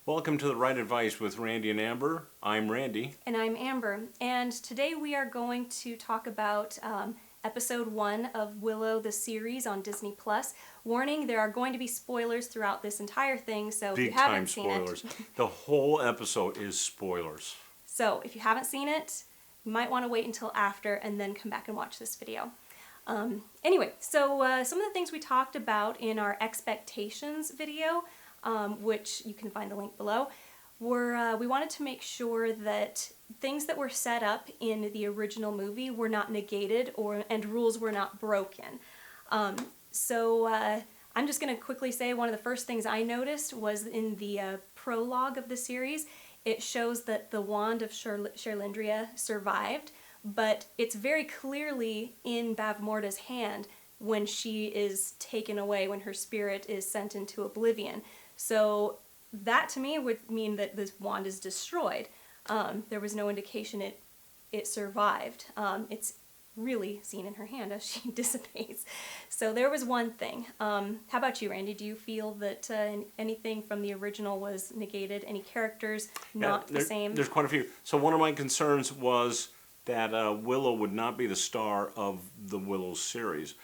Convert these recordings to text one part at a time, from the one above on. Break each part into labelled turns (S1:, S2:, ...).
S1: Welcome to the Right Advice with Randy and Amber. I'm Randy.
S2: And I'm Amber. And today we are going to talk about episode 1 of Willow, the series on Disney+. Warning, there are going to be spoilers throughout this entire thing, so if you haven't seen
S1: spoilers.
S2: it...
S1: The whole episode is spoilers.
S2: So if you haven't seen it, you might want to wait until after and then come back and watch this video. Anyway, so some of the things we talked about in our expectations video, which you can find the link below, were we wanted to make sure that things that were set up in the original movie were not negated and rules were not broken. So I'm just going to quickly say one of the first things I noticed was in the prologue of the series. It shows that the wand of Cherlindrea survived, but it's very clearly in Bavmorda's hand when she is taken away, when her spirit is sent into oblivion. So that to me would mean that this wand is destroyed. There was no indication it survived. It's really seen in her hand as she dissipates. So there was one thing. How about you, Randy? Do you feel that anything from the original was negated? Any characters not the same?
S1: There's quite a few. So one of my concerns was that Willow would not be the star of the Willow series.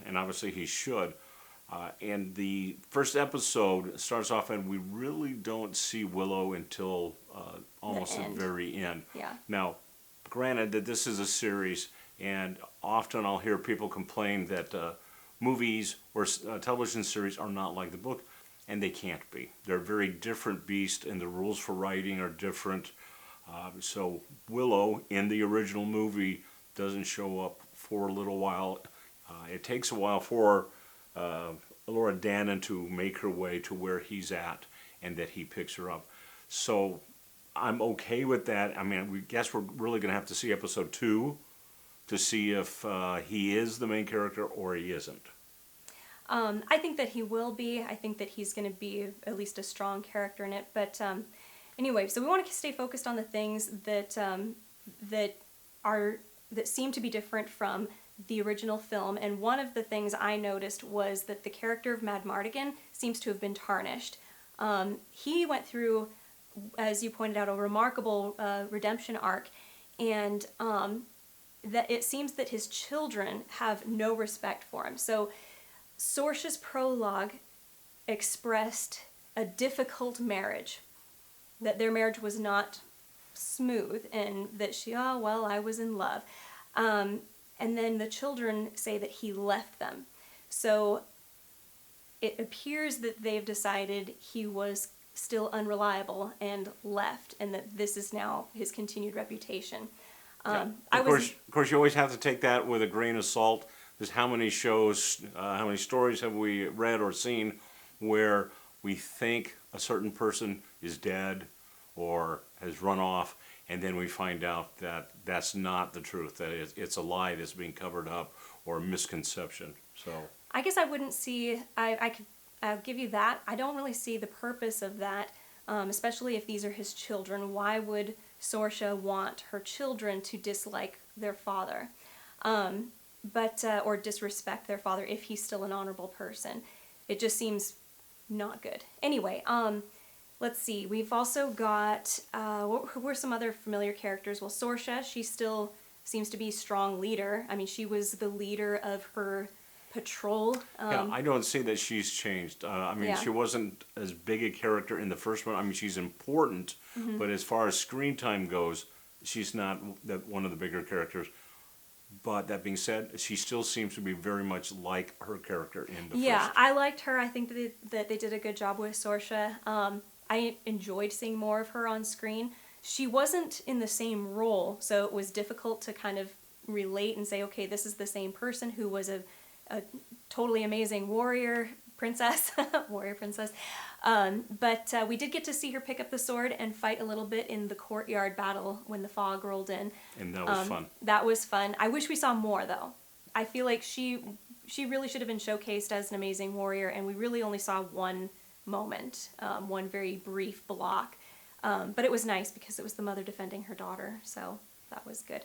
S1: And obviously he should. And the first episode starts off and we really don't see Willow until almost the very end.
S2: Yeah.
S1: Now, granted that this is a series, and often I'll hear people complain that movies or television series are not like the book, and they can't be. They're very different beasts, and the rules for writing are different. So Willow in the original movie doesn't show up for a little while. It takes a while for Elora Dannon to make her way to where he's at and that he picks her up. So I'm okay with that. I mean, we guess we're really going to have to see episode 2 to see if he is the main character or he isn't.
S2: I think that he will be. I think that he's going to be at least a strong character in it. But anyway, so we want to stay focused on the things that that seem to be different from the original film, and one of the things I noticed was that the character of Madmartigan seems to have been tarnished. He went through, as you pointed out, a remarkable redemption arc, and that it seems that his children have no respect for him. So Sorsha's prologue expressed a difficult marriage, that their marriage was not smooth, and that I was in love. And then the children say that he left them. So it appears that they've decided he was still unreliable and left, and that this is now his continued reputation.
S1: Of course, you always have to take that with a grain of salt. There's how many shows, how many stories have we read or seen where we think a certain person is dead or has run off, and then we find out that that's not the truth, that it's a lie that's being covered up or a misconception. So
S2: I guess I wouldn't see, I'll give you that. I don't really see the purpose of that, especially if these are his children. Why would Sorsha want her children to dislike their father, or disrespect their father if he's still an honorable person? It just seems not good. Anyway, let's see. We've also got, what were some other familiar characters? Well, Sorsha, she still seems to be a strong leader. I mean, she was the leader of her patrol.
S1: Yeah, I don't see that she's changed. I mean, she wasn't as big a character in the first one. I mean, she's important, but as far as screen time goes, she's not one of the bigger characters. But that being said, she still seems to be very much like her character in the first.
S2: Yeah, I liked her. I think that they did a good job with Sorsha. I enjoyed seeing more of her on screen. She wasn't in the same role, so it was difficult to kind of relate and say, okay, this is the same person who was a totally amazing warrior princess. But we did get to see her pick up the sword and fight a little bit in the courtyard battle when the fog rolled in.
S1: And that was fun.
S2: That was fun. I wish we saw more, though. I feel like she really should have been showcased as an amazing warrior, and we really only saw one moment, one very brief block. But it was nice because it was the mother defending her daughter, so that was good.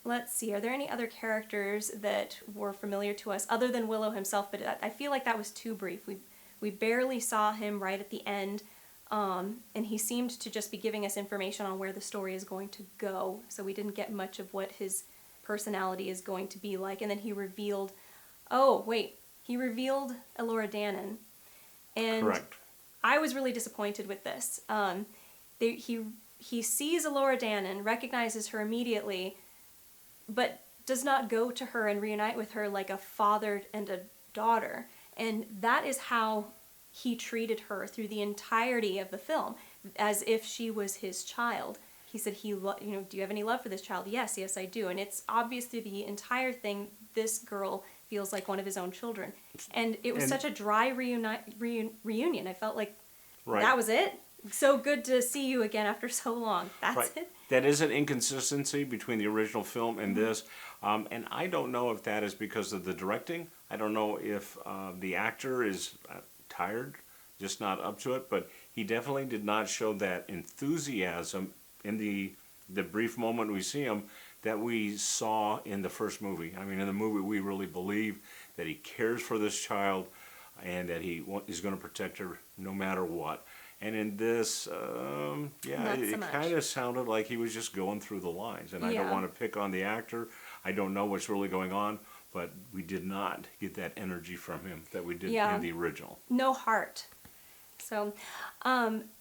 S2: Let's see, are there any other characters that were familiar to us other than Willow himself? But I feel like that was too brief. We We barely saw him right at the end, and he seemed to just be giving us information on where the story is going to go, so we didn't get much of what his personality is going to be like. And then he revealed, Elora Dannon. And
S1: Correct.
S2: I was really disappointed with this. He sees Elora Dannon, recognizes her immediately, but does not go to her and reunite with her like a father and a daughter. And that is how he treated her through the entirety of the film, as if she was his child. He said, do you have any love for this child? Yes, I do. And it's obvious through the entire thing, this girl feels like one of his own children. And it was such a dry reunion. I felt like that was it. So good to see you again after so long. That's it.
S1: That is an inconsistency between the original film and this. And I don't know if that is because of the directing. I don't know if the actor is tired, just not up to it. But he definitely did not show that enthusiasm in the brief moment we see him that we saw in the first movie. I mean, in the movie, we really believe that he cares for this child and that he is going to protect her no matter what. And in this, it kind of sounded like he was just going through the lines. And I don't want to pick on the actor. I don't know what's really going on, but we did not get that energy from him that we did in the original.
S2: No heart. So,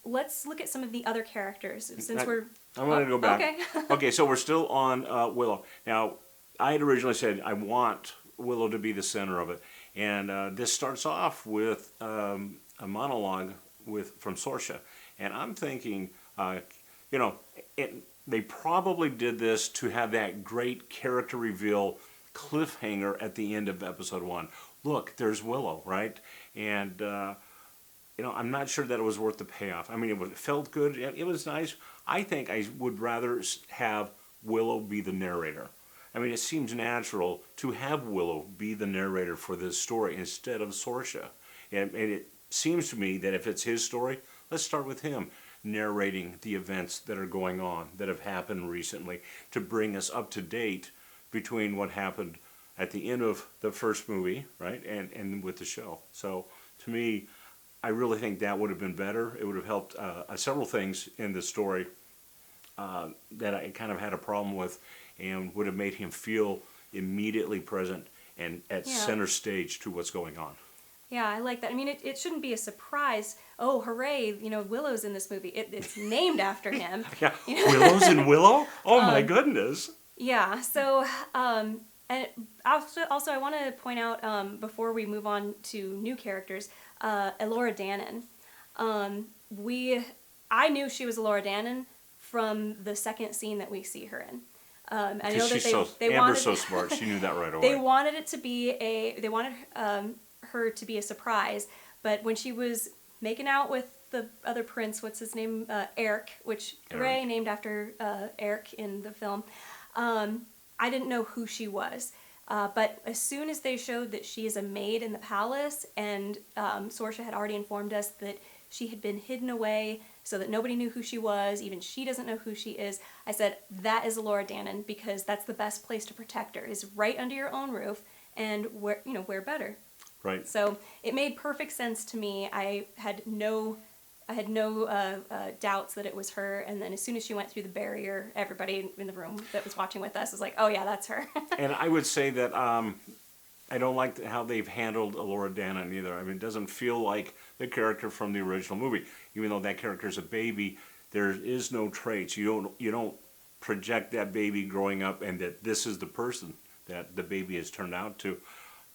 S2: let's look at some of the other characters, since
S1: I'm going to go back.
S2: Okay.
S1: Okay, so we're still on Willow. Now, I had originally said I want Willow to be the center of it. And this starts off with a monologue from Sorsha. And I'm thinking, they probably did this to have that great character reveal cliffhanger at the end of episode 1. Look, there's Willow, right? And I'm not sure that it was worth the payoff. I mean, it felt good. It was nice. I think I would rather have Willow be the narrator. I mean, it seems natural to have Willow be the narrator for this story instead of Sorsha. And it seems to me that if it's his story, let's start with him narrating the events that are going on, that have happened recently, to bring us up to date between what happened at the end of the first movie, right, and with the show. So, to me, I really think that would have been better. It would have helped several things in the story that I kind of had a problem with, and would have made him feel immediately present and at center stage to what's going on.
S2: Yeah, I like that. I mean, it shouldn't be a surprise. Oh, hooray, Willow's in this movie. It's named after him.
S1: Willow's in Willow? Oh, my goodness.
S2: Yeah, so, and also I want to point out, before we move on to new characters, Elora Dannon. I knew she was Elora Dannon from the second scene that we see her in. I know that
S1: Amber's so smart. She knew that right away.
S2: They wanted it to be her to be a surprise, but when she was making out with the other prince, what's his name, Eric, which Ray named after Eric in the film, I didn't know who she was. But as soon as they showed that she is a maid in the palace, and Sorsha had already informed us that she had been hidden away so that nobody knew who she was, even she doesn't know who she is, I said, that is Elora Dannon, because that's the best place to protect her, is right under your own roof, and where better.
S1: Right.
S2: So it made perfect sense to me. I had no doubts that it was her, and then as soon as she went through the barrier, everybody in the room that was watching with us was like, oh yeah, that's her.
S1: And I would say that I don't like how they've handled Elora Dannon either. I mean, it doesn't feel like the character from the original movie. Even though that character's a baby, there is no traits. You don't project that baby growing up and that this is the person that the baby has turned out to.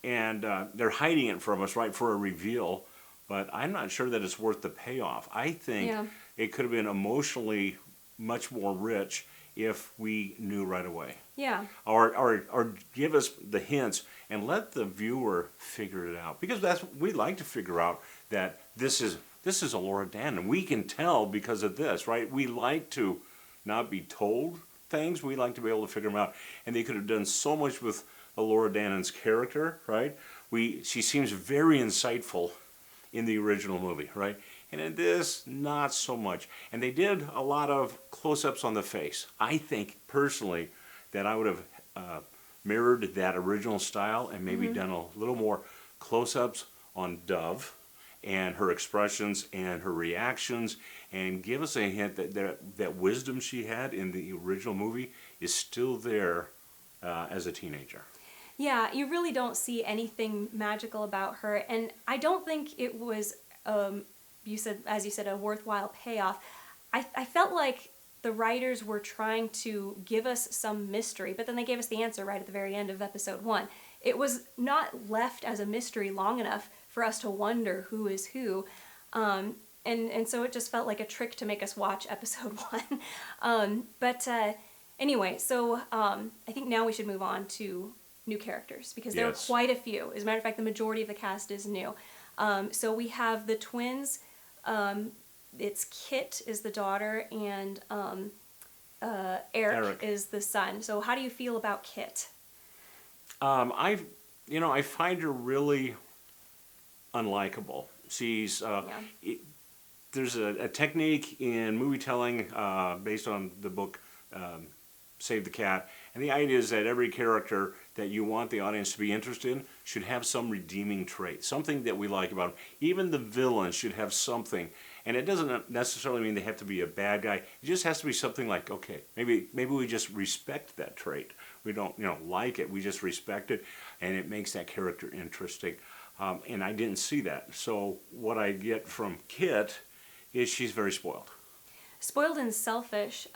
S1: And they're hiding it from us, right, for a reveal. But I'm not sure that it's worth the payoff. I think it could have been emotionally much more rich if we knew right away.
S2: Yeah.
S1: Or give us the hints and let the viewer figure it out. Because we like to figure out that this is Elora Dannon. We can tell because of this, right? We like to not be told things. We like to be able to figure them out. And they could have done so much with Elora Dannon's character, right? She seems very insightful in the original movie, right? And in this, not so much. And they did a lot of close-ups on the face. I think, personally, that I would have mirrored that original style and maybe done a little more close-ups on Dove and her expressions and her reactions, and give us a hint that wisdom she had in the original movie is still there as a teenager.
S2: Yeah, you really don't see anything magical about her, and I don't think it was, as you said, a worthwhile payoff. I felt like the writers were trying to give us some mystery, but then they gave us the answer right at the very end of episode 1. It was not left as a mystery long enough for us to wonder who is who, and so it just felt like a trick to make us watch episode 1. Anyway, so I think now we should move on to new characters, because there are quite a few. As a matter of fact, the majority of the cast is new. So we have the twins. It's Kit is the daughter, and Eric is the son. So how do you feel about Kit?
S1: I find her really unlikable. She's there's a technique in movie telling based on the book Save the Cat, and the idea is that every character that you want the audience to be interested in should have some redeeming trait, something that we like about them. Even the villain should have something, and it doesn't necessarily mean they have to be a bad guy. It just has to be something like, okay, maybe we just respect that trait. We don't like it, we just respect it, and it makes that character interesting. And I didn't see that. So what I get from Kit is she's very spoiled.
S2: Spoiled and selfish,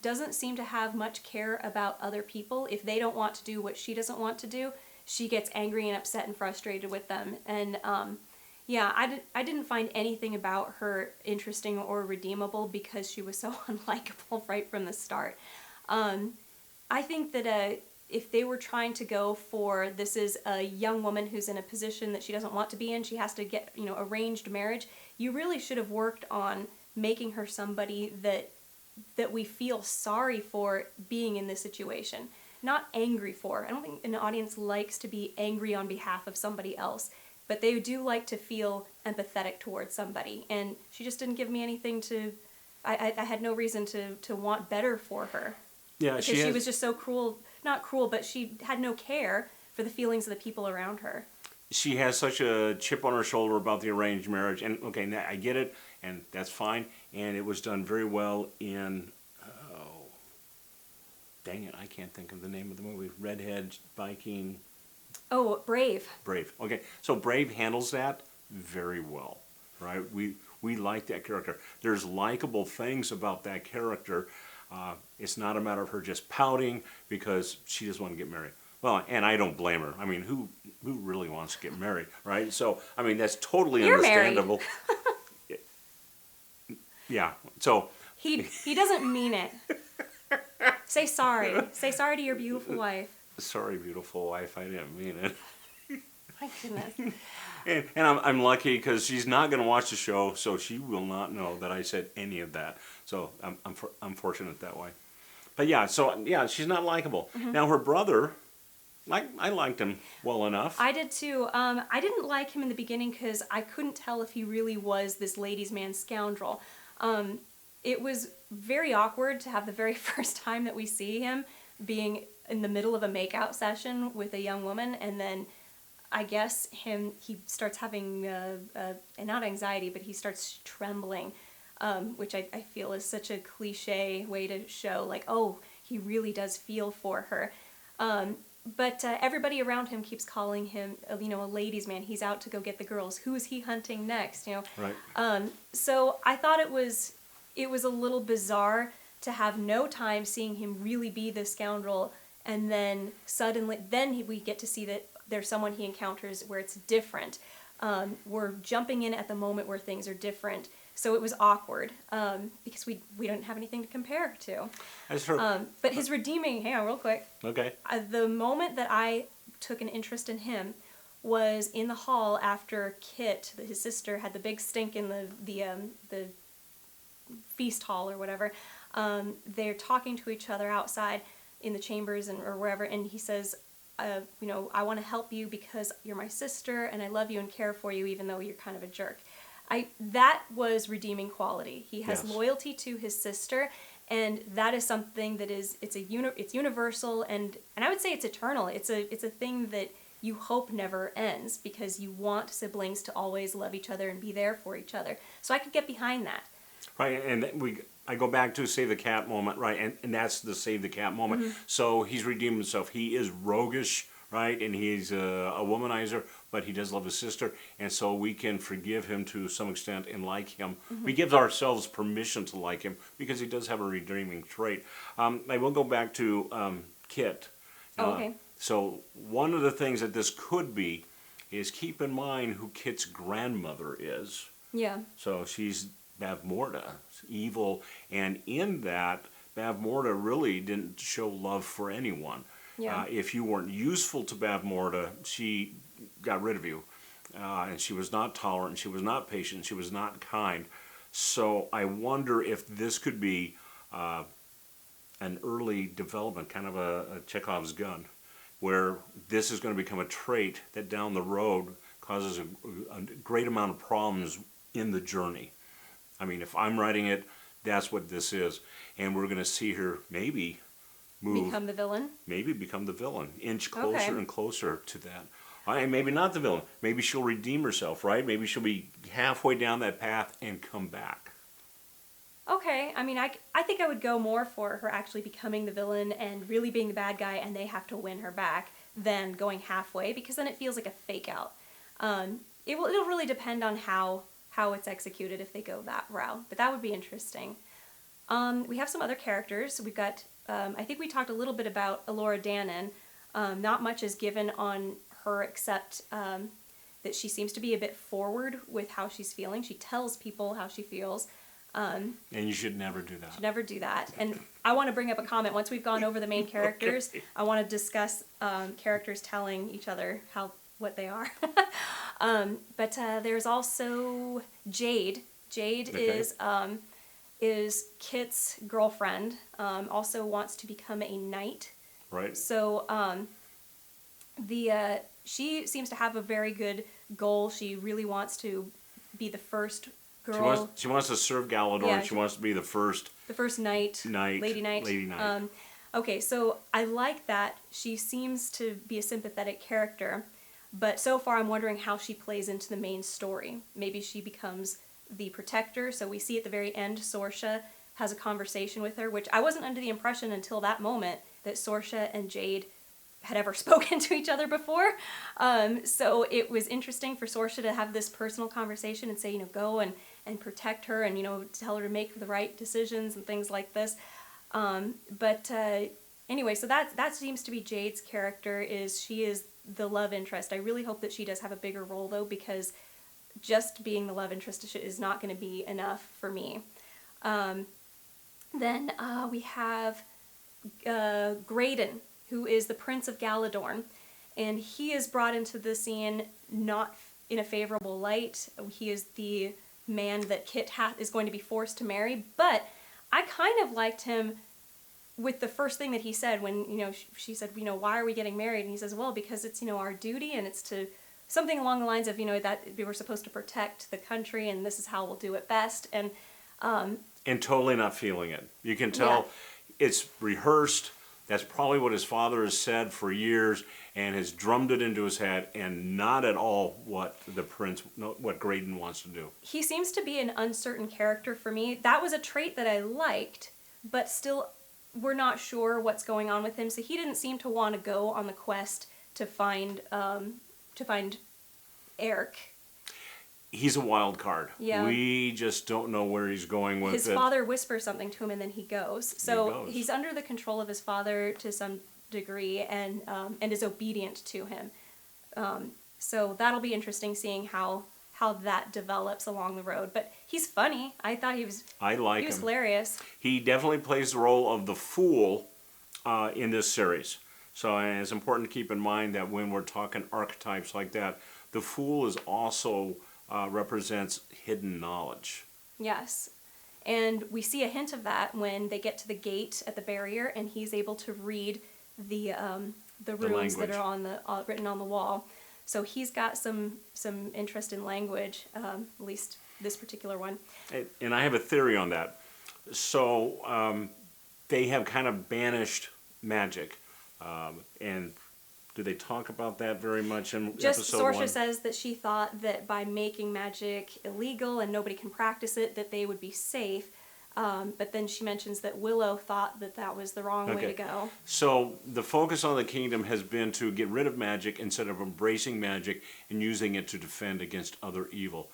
S2: doesn't seem to have much care about other people. If they don't want to do what she doesn't want to do, she gets angry and upset and frustrated with them. And I didn't find anything about her interesting or redeemable because she was so unlikable right from the start. I think that if they were trying to go for, this is a young woman who's in a position that she doesn't want to be in, she has to get arranged marriage, you really should have worked on making her somebody that we feel sorry for being in this situation, not angry for. I don't think an audience likes to be angry on behalf of somebody else, but they do like to feel empathetic towards somebody, and she just didn't give me anything to... I had no reason to want better for her. Yeah, because she was just so cruel, not cruel, but she had no care for the feelings of the people around her.
S1: She has such a chip on her shoulder about the arranged marriage, and okay, I get it, and that's fine, and it was done very well in, dang it, I can't think of the name of the movie, Redhead, biking...
S2: Oh, Brave.
S1: Brave, okay, so Brave handles that very well, right? We like that character. There's likable things about that character. It's not a matter of her just pouting because she doesn't want to get married. Well, and I don't blame her. I mean, who really wants to get married, right? So, I mean, that's totally understandable. Yeah, so...
S2: He doesn't mean it. Say sorry. Say sorry to your beautiful wife.
S1: Sorry, beautiful wife, I didn't mean it.
S2: My goodness.
S1: And I'm lucky because she's not going to watch the show, so she will not know that I said any of that. So I'm fortunate that way. But yeah, she's not likable. Mm-hmm. Now her brother... I liked him well enough.
S2: I did too. I didn't like him in the beginning because I couldn't tell if he really was this ladies' man scoundrel. It was very awkward to have the very first time that we see him being in the middle of a makeout session with a young woman, and then I guess he starts having, not anxiety, but he starts trembling, which I feel is such a cliche way to show, like, oh, he really does feel for her. But everybody around him keeps calling him, a ladies' man. He's out to go get the girls. Who is he hunting next?
S1: Right.
S2: So I thought it was a little bizarre to have no time seeing him really be the scoundrel, and then suddenly, we get to see that there's someone he encounters where it's different. We're jumping in at the moment where things are different. So it was awkward because we don't have anything to compare to.
S1: That's true.
S2: But his redeeming, hang on real quick.
S1: Okay.
S2: The moment that I took an interest in him was in the hall after Kit, his sister, had the big stink in the feast hall or whatever. They're talking to each other outside in the chambers or wherever, and he says, I want to help you because you're my sister and I love you and care for you even though you're kind of a jerk. That was redeeming quality. He has loyalty to his sister, and that is something that it's universal, and I would say it's eternal. It's a thing that you hope never ends because you want siblings to always love each other and be there for each other. So I could get behind that.
S1: Right, and I go back to save the cat moment, right, and that's the save the cat moment. So he's redeemed himself. He is roguish, right, and he's a womanizer, but he does love his sister, and so we can forgive him to some extent and like him. We give ourselves permission to like him because he does have a redeeming trait. I will go back to Kit.
S2: Okay.
S1: So one of the things that this could be is keep in mind who Kit's grandmother is.
S2: Yeah.
S1: So she's Bavmorda, evil, and in that, Bavmorda really didn't show love for anyone.
S2: Yeah.
S1: If you weren't useful to Bavmorda, she got rid of you. And she was not tolerant, she was not patient, she was not kind. So I wonder if this could be an early development, kind of a Chekhov's gun, where this is going to become a trait that down the road causes a great amount of problems in the journey. I mean, if I'm writing it, that's what this is. And we're going to see her maybe move.
S2: Become the villain?
S1: Maybe become the villain. Inch closer
S2: Okay.
S1: and closer to that. And maybe not the villain. Maybe she'll redeem herself, right? Maybe she'll be halfway down that path and come back.
S2: Okay, I mean, I think I would go more for her actually becoming the villain and really being the bad guy and they have to win her back than going halfway, because then it feels like a fake out. It'll really depend on how it's executed if they go that route, but that would be interesting. We have some other characters. We've got, I think we talked a little bit about Elora Dannon. Not much is given on her except that she seems to be a bit forward with how she's feeling. She tells people how she feels.
S1: And you should never do that.
S2: Should never do that. And I want to bring up a comment. Once we've gone over the main characters,
S1: Okay.
S2: I want to discuss characters telling each other what they are. But there's also Jade. Jade
S1: Okay.
S2: is Kit's girlfriend. Also wants to become a knight.
S1: Right.
S2: So she seems to have a very good goal. She really wants to be the first girl.
S1: She wants to serve Galador.
S2: Yeah,
S1: And she wants to be the first
S2: knight.
S1: knight.
S2: Lady knight.
S1: Lady knight.
S2: Okay, so I like that. She seems to be a sympathetic character, but so far I'm wondering how she plays into the main story. Maybe she becomes the protector. So we see at the very end Sorsha has a conversation with her, which I wasn't under the impression until that moment that Sorsha and Jade had ever spoken to each other before. So it was interesting for Sorsha to have this personal conversation and say, go and protect her and, tell her to make the right decisions and things like this. But anyway, so that seems to be Jade's character. She is the love interest. I really hope that she does have a bigger role, though, because just being the love interest is not going to be enough for me. Then we have Grayden, who is the Prince of Galadorn, and he is brought into the scene not in a favorable light. He is the man that Kit is going to be forced to marry, but I kind of liked him with the first thing that he said when, she said, why are we getting married? And he says, well, because it's, our duty, and it's to something along the lines of, that we were supposed to protect the country, and this is how we'll do it best. And
S1: totally not feeling it. You can tell it's rehearsed. That's probably what his father has said for years and has drummed it into his head, and not at all what what Grayden wants to do.
S2: He seems to be an uncertain character for me. That was a trait that I liked, but still we're not sure what's going on with him. So he didn't seem to want to go on the quest to find Eric.
S1: He's a wild card.
S2: Yeah.
S1: We just don't know where he's going with it.
S2: His father whispers something to him and then he goes. So he's under the control of his father to some degree and is obedient to him. So that'll be interesting seeing how that develops along the road. But he's funny. I thought he was hilarious.
S1: He definitely plays the role of the fool in this series. So it's important to keep in mind that when we're talking archetypes like that, the fool is also represents hidden knowledge.
S2: Yes. And we see a hint of that when they get to the gate at the barrier and he's able to read the runes that are on the written on the wall. So he's got some interest in language, at least this particular one.
S1: And I have a theory on that. So they have kind of banished magic, and Do they talk about that very much in
S2: Just
S1: episode
S2: Sorsha
S1: 1?
S2: says that she thought that by making magic illegal and nobody can practice it, that they would be safe. But then she mentions that Willow thought that that was the wrong way to go.
S1: So the focus on the kingdom has been to get rid of magic instead of embracing magic and using it to defend against other evil.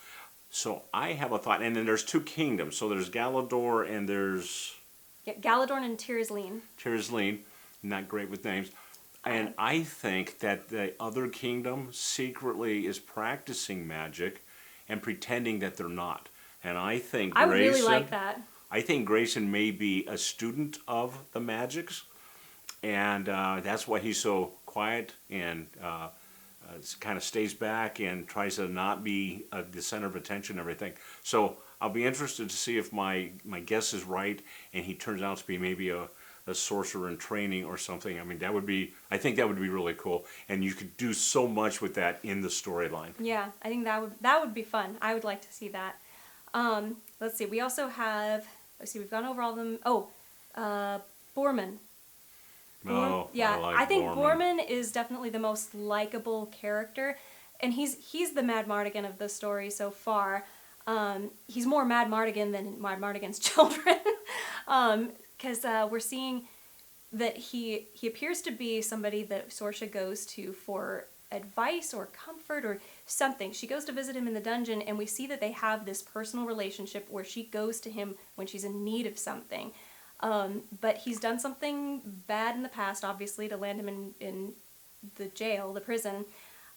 S1: So I have a thought, and then there's 2 kingdoms. So there's Galador and there's
S2: Yeah, Galadorn and Tirzleen.
S1: Tirzleen, not great with names. And I think that the other kingdom secretly is practicing magic and pretending that they're not. And I think
S2: I would really
S1: Grayson,
S2: like that.
S1: I think Grayson may be a student of the magics, and that's why he's so quiet and kind of stays back and tries to not be the center of attention and everything. So I'll be interested to see if my guess is right, and he turns out to be maybe a sorcerer in training or something. I mean, I think that would be really cool, and you could do so much with that in the storyline.
S2: Yeah, I think that would be fun. I would like to see that. Let's see. We also have. Let's see. We've gone over all of them. Boorman.
S1: Oh,
S2: yeah,
S1: I like
S2: I think
S1: Boorman.
S2: Boorman is definitely the most likable character, and he's the Madmartigan of the story so far. He's more Madmartigan than Madmartigan's children, because we're seeing that he appears to be somebody that Sorsha goes to for advice or comfort or something. She goes to visit him in the dungeon, and we see that they have this personal relationship where she goes to him when she's in need of something. But he's done something bad in the past, obviously, to land him in the jail, the prison,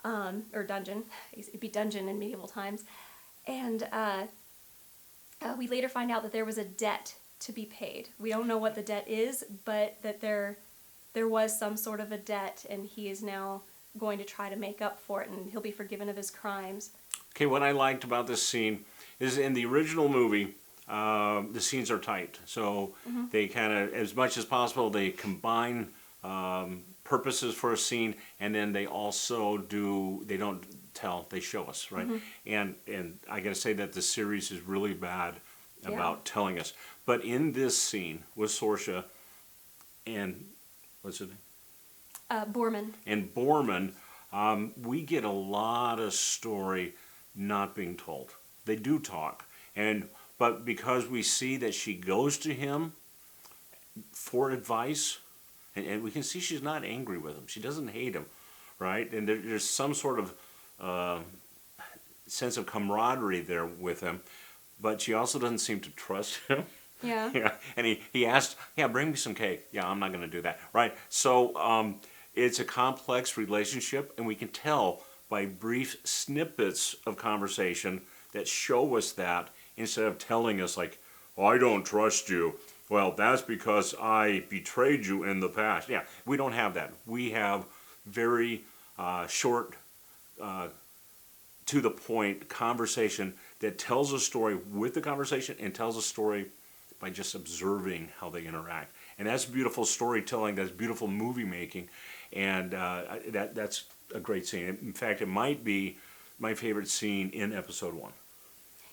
S2: or dungeon. It'd be dungeon in medieval times. And we later find out that there was a debt to be paid. We don't know what the debt is, but that there was some sort of a debt, and he is now going to try to make up for it, and he'll be forgiven of his crimes.
S1: Okay, what I liked about this scene is in the original movie, the scenes are tight. So they kind of, as much as possible, they combine purposes for a scene, and then they also they don't tell, they show us, right? And I gotta say that the series is really bad about telling us. But in this scene with Sorsha and, what's it name?
S2: Boorman.
S1: And Boorman, we get a lot of story not being told. They do talk, but because we see that she goes to him for advice, and we can see she's not angry with him. She doesn't hate him, right? And there's some sort of sense of camaraderie there with him, but she also doesn't seem to trust him.
S2: Yeah.
S1: Yeah. And he asked, bring me some cake. Yeah, I'm not going to do that, right? So it's a complex relationship, and we can tell by brief snippets of conversation that show us that, instead of telling us like, oh, I don't trust you. Well, that's because I betrayed you in the past. Yeah, we don't have that. We have very short, to the point conversation that tells a story with the conversation and tells a story by just observing how they interact. And that's beautiful storytelling, that's beautiful movie making, and that's a great scene. In fact, it might be my favorite scene in episode 1.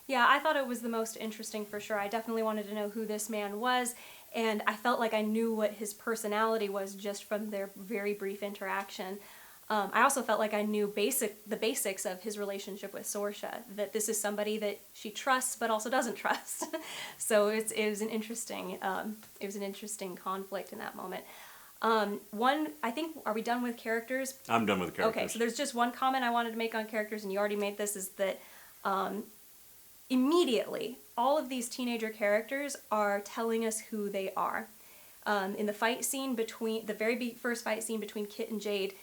S2: Yeah, I thought it was the most interesting for sure. I definitely wanted to know who this man was, and I felt like I knew what his personality was just from their very brief interaction. I also felt like I knew the basics of his relationship with Sorsha, that this is somebody that she trusts but also doesn't trust. So it was an interesting conflict in that moment. I think, are we done with characters?
S1: I'm done with characters.
S2: Okay, so there's just one comment I wanted to make on characters, and you already made this, is that immediately all of these teenager characters are telling us who they are. In the fight scene the very first fight scene between Kit and Jade,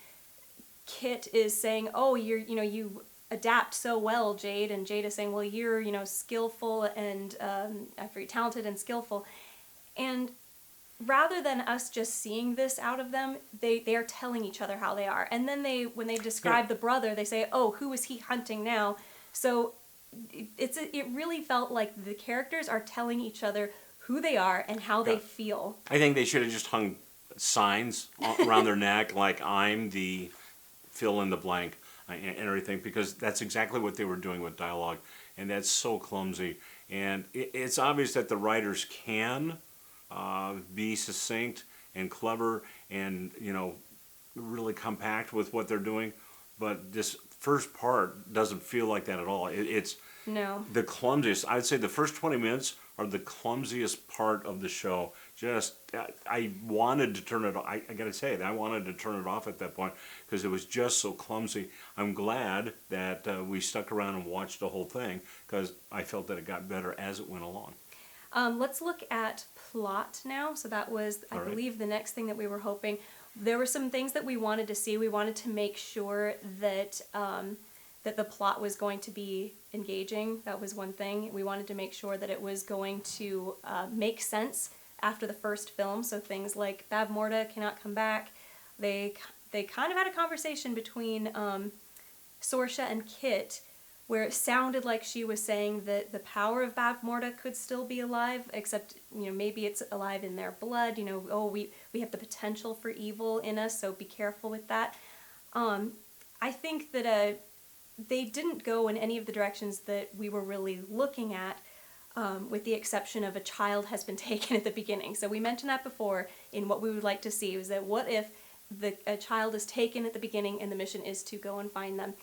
S2: Kit is saying, "Oh, you adapt so well, Jade," and Jade is saying, "Well, you're skillful and talented and skillful," and rather than us just seeing this out of them, they are telling each other how they are, and then when they describe the brother, they say, "Oh, who is he hunting now?" So it really felt like the characters are telling each other who they are and how they feel.
S1: I think they should have just hung signs around their neck like, I'm the fill in the blank and everything, because that's exactly what they were doing with dialogue, and that's so clumsy. And it's obvious that the writers can be succinct and clever and really compact with what they're doing. But this first part doesn't feel like that at all. It's
S2: No.
S1: the clumsiest. I'd say the first 20 minutes are the clumsiest part of the show. Just, I wanted to turn it off. I gotta say that I wanted to turn it off at that point because it was just so clumsy. I'm glad that we stuck around and watched the whole thing because I felt that it got better as it went along.
S2: Let's look at plot now. So that was, I
S1: All right.
S2: believe, the next thing that we were hoping. There were some things that we wanted to see. We wanted to make sure that that the plot was going to be engaging. That was one thing. We wanted to make sure that it was going to make sense after the first film. So things like Madmartigan cannot come back. They kind of had a conversation between Sorsha and Kit, where it sounded like she was saying that the power of Madmartigan could still be alive, except, you know, maybe it's alive in their blood. You know, oh, we have the potential for evil in us, so be careful with that. I think that they didn't go in any of the directions that we were really looking at, with the exception of a child has been taken at the beginning. So we mentioned that before in what we would like to see, was that what if a child is taken at the beginning and the mission is to go and find them.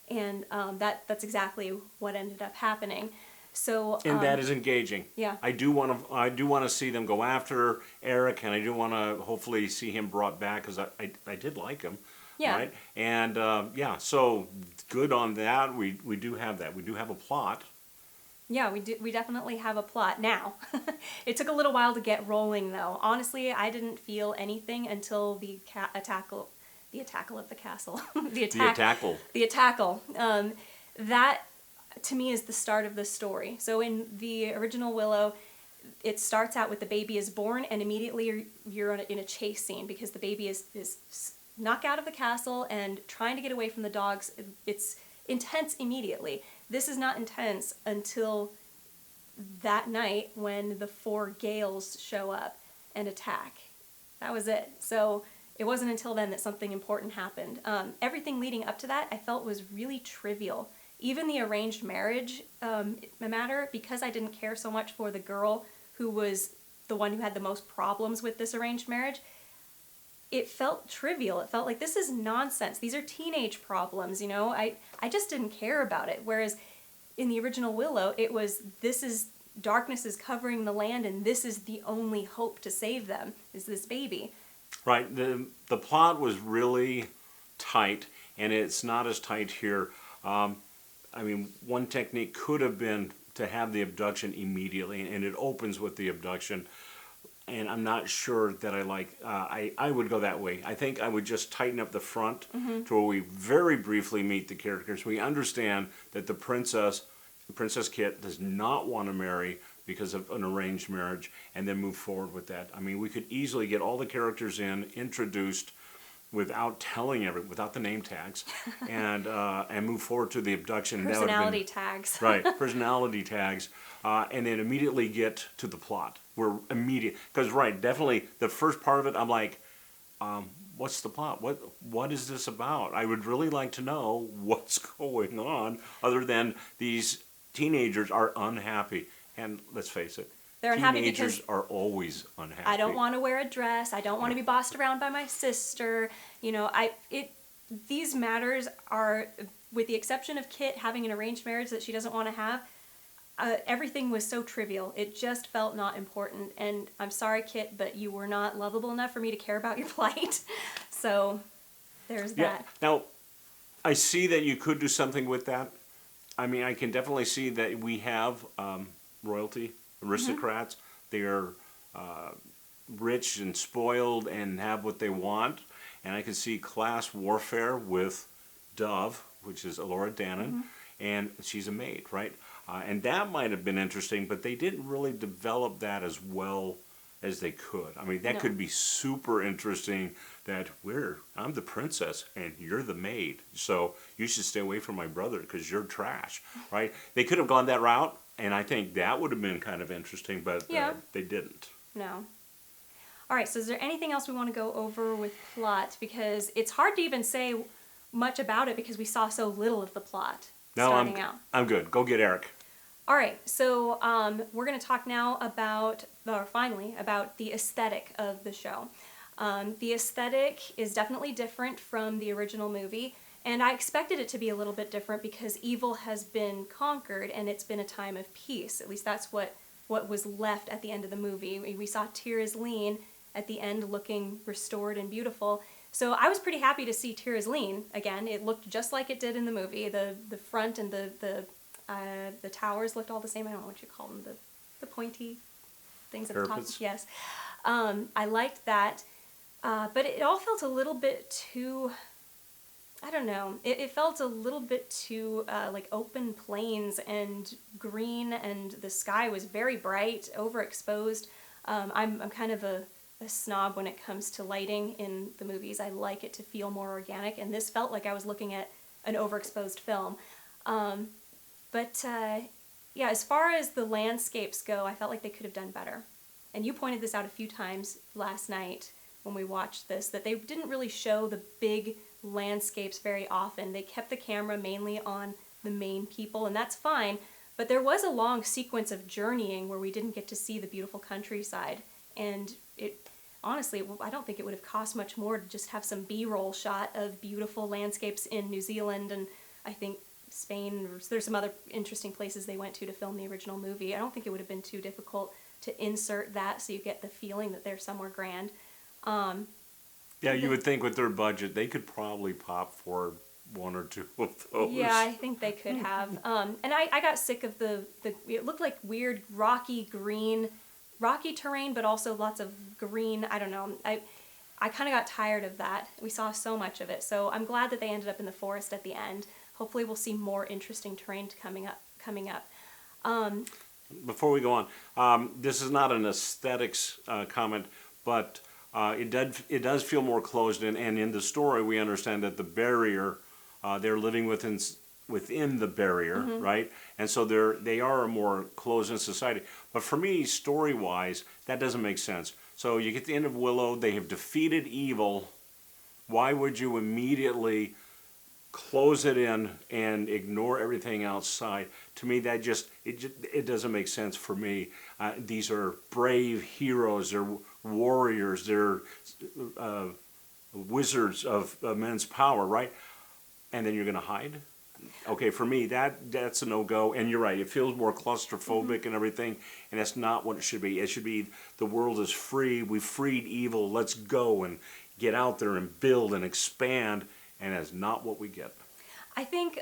S2: And that's exactly what ended up happening. So
S1: And that is engaging.
S2: yeah.
S1: I do want to see them go after Eric, and I do want to hopefully see him brought back because I did like him.
S2: Yeah.
S1: Right. And yeah, so good on that. We do have that. We do have a plot.
S2: Yeah, we definitely have a plot. Now, it took a little while to get rolling, though. Honestly, I didn't feel anything until the attackle of the castle. the attackle. That, to me, is the start of the story. So in the original Willow, it starts out with the baby is born, and immediately you're in a chase scene because the baby is knocked out of the castle and trying to get away from the dogs. It's intense immediately. This is not intense until that night when the 4 Gales show up and attack. That was it. So it wasn't until then that something important happened. Everything leading up to that I felt was really trivial. Even the arranged marriage matter, because I didn't care so much for the girl who was the one who had the most problems with this arranged marriage, it felt trivial. It felt like this is nonsense. These are teenage problems, you know? I just didn't care about it. Whereas in the original Willow, it was, this is, darkness is covering the land and this is the only hope to save them, is this baby.
S1: Right. The plot was really tight, and it's not as tight here. I mean, one technique could have been to have the abduction immediately, and it opens with the abduction. And I'm not sure that I like, I would go that way. I think I would just tighten up the front to where we very briefly meet the characters. We understand that the Princess Kit does not want to marry because of an arranged marriage, and then move forward with that. I mean, we could easily get all the characters introduced without without the name tags, and move forward to the abduction.
S2: Personality tags.
S1: Right, personality tags, and then immediately get to the plot. We're immediate, because definitely the first part of it, I'm like, what's the plot? What is this about? I would really like to know what's going on, other than these teenagers are unhappy. And let's face it,
S2: They're unhappy
S1: teenagers
S2: because
S1: are always unhappy.
S2: I don't want to wear a dress. I don't want to be bossed around by my sister. You know, these matters are, with the exception of Kit having an arranged marriage that she doesn't want to have, everything was so trivial. It just felt not important. And I'm sorry, Kit, but you were not lovable enough for me to care about your plight. So there's that.
S1: Now, I see that you could do something with that. I mean, I can definitely see that we have royalty, aristocrats. They are rich and spoiled and have what they want. And I can see class warfare with Dove, which is Elora Dannon, and she's a maid, right? And that might have been interesting, but they didn't really develop that as well as they could. I mean, that could be super interesting, that I'm the princess and you're the maid, so you should stay away from my brother because you're trash, right? They could have gone that route, and I think that would have been kind of interesting, but they didn't.
S2: No. All right, so is there anything else we want to go over with plot? Because it's hard to even say much about it because we saw so little of the plot starting out.
S1: I'm good. Go get Eric.
S2: All right, so we're going to talk now finally about the aesthetic of the show. The aesthetic is definitely different from the original movie, and I expected it to be a little bit different because evil has been conquered and it's been a time of peace. At least that's what was left at the end of the movie. We saw Tir Asleen at the end looking restored and beautiful. So I was pretty happy to see Tir Asleen again. It looked just like it did in the movie. The front and the towers looked all the same. I don't know what you call them. The pointy things at the top.
S1: Parapets.
S2: Yes. I liked that. But it all felt a little bit too, I don't know, it felt a little bit too like open plains and green, and the sky was very bright, overexposed. I'm kind of a snob when it comes to lighting in the movies. I like it to feel more organic, and this felt like I was looking at an overexposed film. Yeah, as far as the landscapes go, I felt like they could have done better. And you pointed this out a few times last night when we watched this, that they didn't really show the big landscapes very often. They kept the camera mainly on the main people, and that's fine, but there was a long sequence of journeying where we didn't get to see the beautiful countryside, and honestly, I don't think it would have cost much more to just have some B-roll shot of beautiful landscapes in New Zealand, and I think Spain, or there's some other interesting places they went to film the original movie. I don't think it would have been too difficult to insert that so you get the feeling that they're somewhere grand.
S1: Yeah, you would think with their budget, they could probably pop for one or two of those.
S2: Yeah, I think they could have. And I got sick of it looked like weird rocky terrain, but also lots of green. I don't know. I kind of got tired of that. We saw so much of it. So I'm glad that they ended up in the forest at the end. Hopefully we'll see more interesting terrain coming up.
S1: Before we go on, this is not an aesthetics comment, but it does feel more closed in, and in the story we understand that the barrier, they're living within the barrier, right? And so they are a more closed-in society. But for me, story-wise, that doesn't make sense. So you get to the end of Willow, they have defeated evil. Why would you immediately close it in and ignore everything outside? To me, it doesn't make sense for me. These are brave heroes, they're warriors, they're wizards of men's power, right? And then you're going to hide? Okay, for me, that's a no-go. And you're right, it feels more claustrophobic and everything, and that's not what it should be. It should be the world is free, we've freed evil, let's go and get out there and build and expand. And that's not what we get.
S2: I think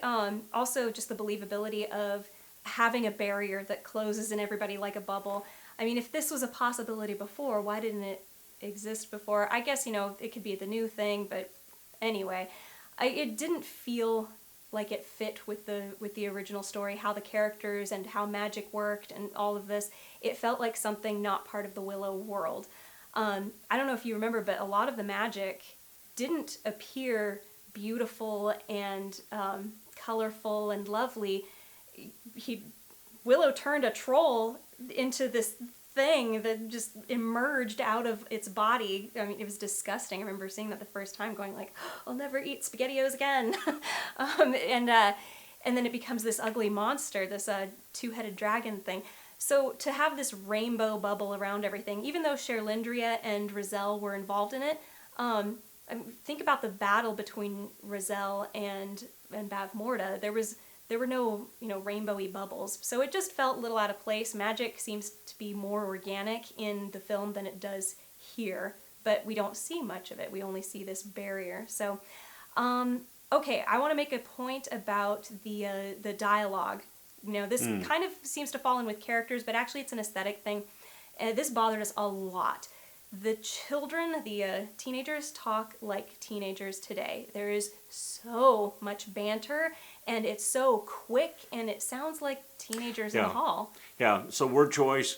S2: also just the believability of having a barrier that closes in everybody like a bubble. I mean, if this was a possibility before, why didn't it exist before? I guess, it could be the new thing, but anyway, it didn't feel like it fit with the original story, how the characters and how magic worked and all of this. It felt like something not part of the Willow world. I don't know if you remember, but a lot of the magic didn't appear beautiful and colorful and lovely. Willow turned a troll into this thing that just emerged out of its body. I mean, it was disgusting. I remember seeing that the first time, going like, "I'll never eat SpaghettiOs again." And then it becomes this ugly monster, this two-headed dragon thing. So to have this rainbow bubble around everything, even though Sherlindria and Rizal were involved in it, think about the battle between Rizal and Bavmorda. There were no rainbowy bubbles, so it just felt a little out of place. Magic seems to be more organic in the film than it does here, but we don't see much of it. We only see this barrier. So, okay, I want to make a point about the dialogue. This kind of seems to fall in with characters, but actually it's an aesthetic thing. This bothered us a lot. The children, the teenagers, talk like teenagers today. There is so much banter, and it's so quick, and it sounds like teenagers in the hall.
S1: Yeah, so word choice,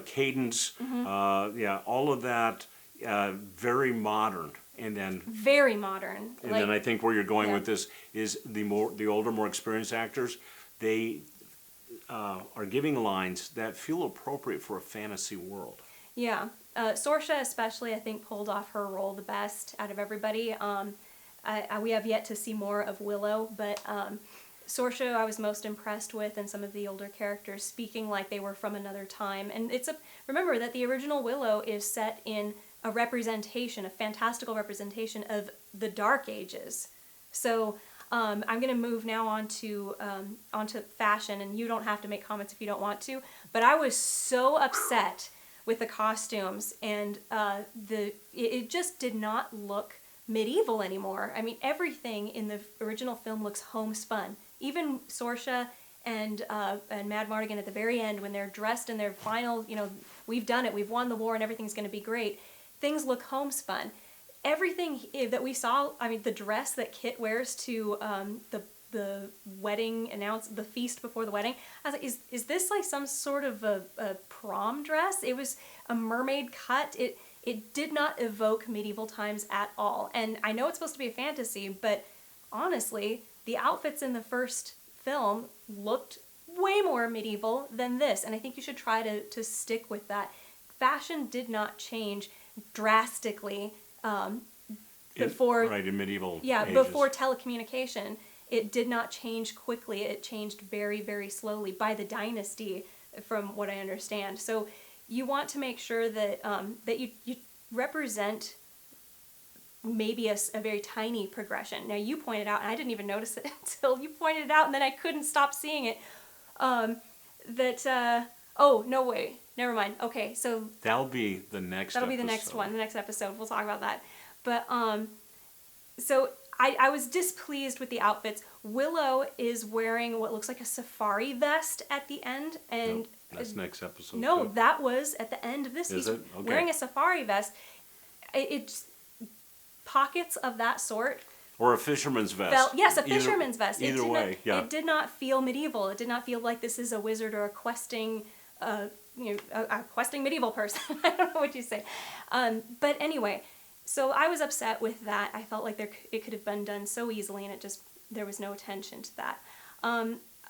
S1: cadence, all of that, very modern. And then
S2: very modern.
S1: And then I think where you're going with this is the older, more experienced actors, they are giving lines that feel appropriate for a fantasy world.
S2: Yeah. Sorsha especially, I think, pulled off her role the best out of everybody. We have yet to see more of Willow, but Sorsha I was most impressed with, and some of the older characters speaking like they were from another time. And remember that the original Willow is set in a representation, a fantastical representation of the Dark Ages. So I'm going to move now onto fashion, and you don't have to make comments if you don't want to. But I was so upset with the costumes, and it just did not look medieval anymore. I mean, everything in the original film looks homespun. Even Sorsha and Madmartigan at the very end, when they're dressed in their final, we've done it, we've won the war, and everything's going to be great. Things look homespun. Everything that we saw, I mean, the dress that Kit wears to the wedding the feast before the wedding, I was like, is this like some sort of a prom dress? It was a mermaid cut. It did not evoke medieval times at all. And I know it's supposed to be a fantasy, but honestly, the outfits in the first film looked way more medieval than this. And I think you should try to stick with that. Fashion did not change drastically before
S1: in medieval ages.
S2: Before telecommunication. It did not change quickly. It changed very, very slowly by the dynasty, from what I understand. So you want to make sure that that you represent maybe a very tiny progression. Now, you pointed out, and I didn't even notice it until you pointed it out, and then I couldn't stop seeing it, oh, no way. Never mind. Okay, so
S1: that'll be the next
S2: That'll be the next one, the next episode. We'll talk about that. But, so I was displeased with the outfits. Willow is wearing what looks like a safari vest at the end, and
S1: Nope, that's next episode.
S2: no,
S1: too.
S2: that was at the end of this.
S1: Is
S2: He's
S1: it? Okay.
S2: wearing a safari vest. It's pockets of that sort.
S1: Or a fisherman's vest.
S2: Yes, a fisherman's vest.
S1: Either way, yeah.
S2: It did not feel medieval. It did not feel like this is a wizard or a questing, a questing medieval person. I don't know what you say. But anyway, so I was upset with that. I felt like it could have been done so easily, and there was no attention to that.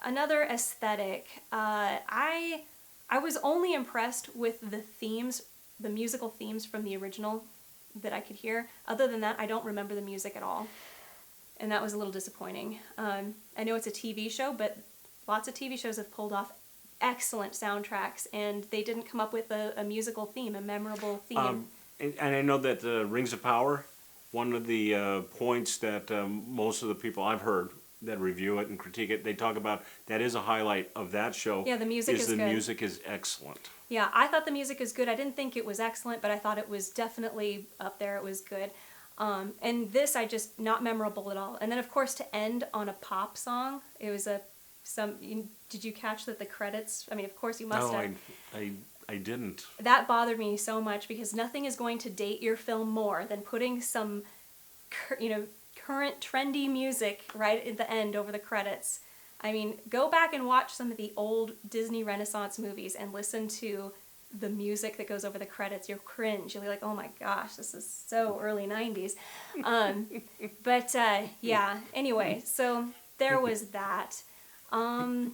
S2: Another aesthetic. I was only impressed with the themes, the musical themes from the original that I could hear. Other than that, I don't remember the music at all. And that was a little disappointing. I know it's a TV show, but lots of TV shows have pulled off excellent soundtracks, and they didn't come up with a musical theme, a memorable theme.
S1: And I know that Rings of Power, one of the points that most of the people I've heard that review it and critique it, they talk about that is a highlight of that show.
S2: Yeah, the music is good.
S1: The music is excellent.
S2: Yeah, I thought the music is good. I didn't think it was excellent, but I thought it was definitely up there. It was good. And this, not memorable at all. And then, of course, to end on a pop song, it was did you catch that the credits, I mean, of course you must have.
S1: No, I didn't.
S2: That bothered me so much, because nothing is going to date your film more than putting some, current trendy music right at the end over the credits. I mean, go back and watch some of the old Disney Renaissance movies and listen to the music that goes over the credits. You'll cringe. You'll be like, oh my gosh, this is so early 90s. Yeah, anyway, so there was that. All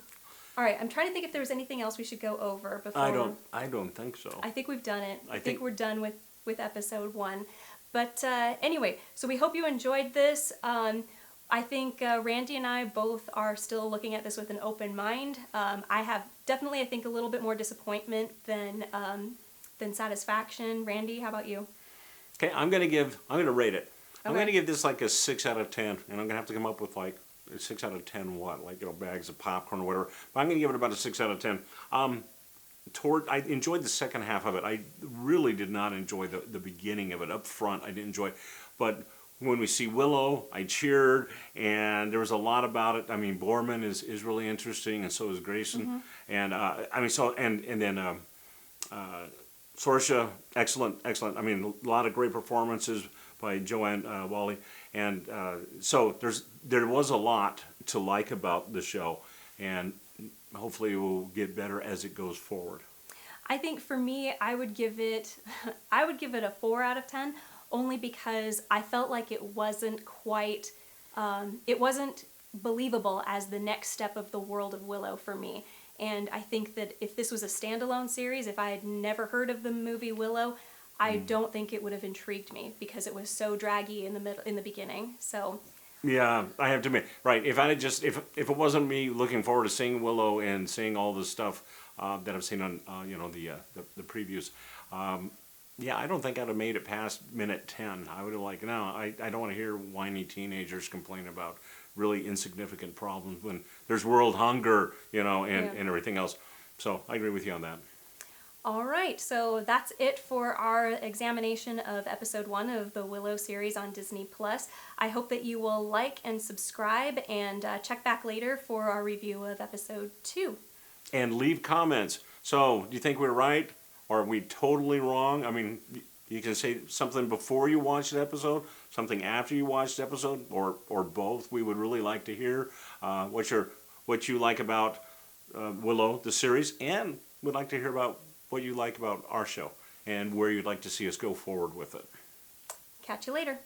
S2: right, I'm trying to think if there was anything else we should go over before.
S1: I don't think so.
S2: I think we've done it.
S1: I think
S2: we're done with episode 1. But anyway, so we hope you enjoyed this. I think Randy and I both are still looking at this with an open mind. I have definitely, I think, a little bit more disappointment than satisfaction. Randy, how about you?
S1: Okay, I'm gonna rate it. I'm
S2: Okay.
S1: gonna give this like a 6 out of 10, and I'm gonna have to come up with like a 6 out of 10 what, like bags of popcorn or whatever. But I'm gonna give it about a 6 out of 10. I enjoyed the second half of it. I really did not enjoy the beginning of it. Up front, I didn't enjoy it. But when we see Willow, I cheered, and there was a lot about it. I mean, Boorman is really interesting, and so is Grayson.
S2: Mm-hmm.
S1: And then Sorsha, excellent. I mean, a lot of great performances by Joanne Wally, and so there was a lot to like about the show, and hopefully it will get better as it goes forward.
S2: I think for me, I would give it a 4 out of 10, only because I felt like it wasn't quite, it wasn't believable as the next step of the world of Willow for me. And I think that if this was a standalone series, if I had never heard of the movie Willow, I don't think it would have intrigued me, because it was so draggy in the beginning. So.
S1: Yeah, I have to admit, right? If it wasn't me looking forward to seeing Willow and seeing all the stuff that I've seen on the previews, Yeah, I don't think I'd have made it past minute 10. I would have like, no, I don't want to hear whiny teenagers complain about really insignificant problems when there's world hunger, and everything else. So I agree with you on that.
S2: All right, so that's it for our examination of episode 1 of the Willow series on Disney+. I hope that you will like and subscribe and check back later for our review of episode 2.
S1: And leave comments. So, do you think we're right? Or are we totally wrong? I mean, you can say something before you watch the episode, something after you watch the episode, or both. We would really like to hear what you like about Willow, the series, and we'd like to hear about what you like about our show and where you'd like to see us go forward with it.
S2: Catch you later.